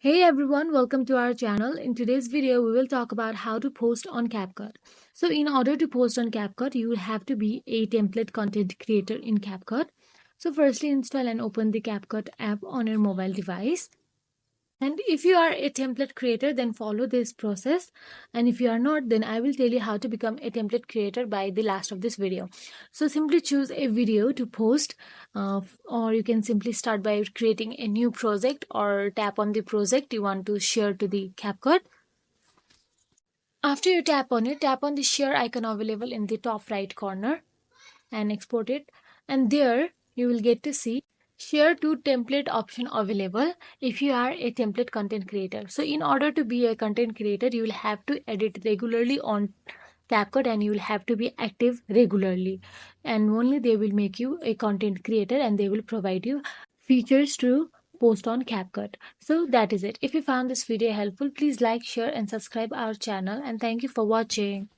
Hey everyone, welcome to our channel. In today's video, we will talk about how to post on CapCut. So in order to post on CapCut, you will have to be a template content creator in CapCut. So firstly, install and open the CapCut app on your mobile device. And if you are a template creator, then follow this process. And if you are not, then I will tell you how to become a template creator by the last of this video. So simply choose a video to post, or you can simply start by creating a new project or tap on the project you want to share to the CapCut. After you tap on it, tap on the share icon available in the top right corner and export it, and there you will get to see share to template option available if you are a template content creator. So in order to be a content creator, you will have to edit regularly on CapCut and you will have to be active regularly, and only they will make you a content creator and they will provide you features to post on CapCut. So that is it. If you found this video helpful, please like, share and subscribe our channel, and thank you for watching.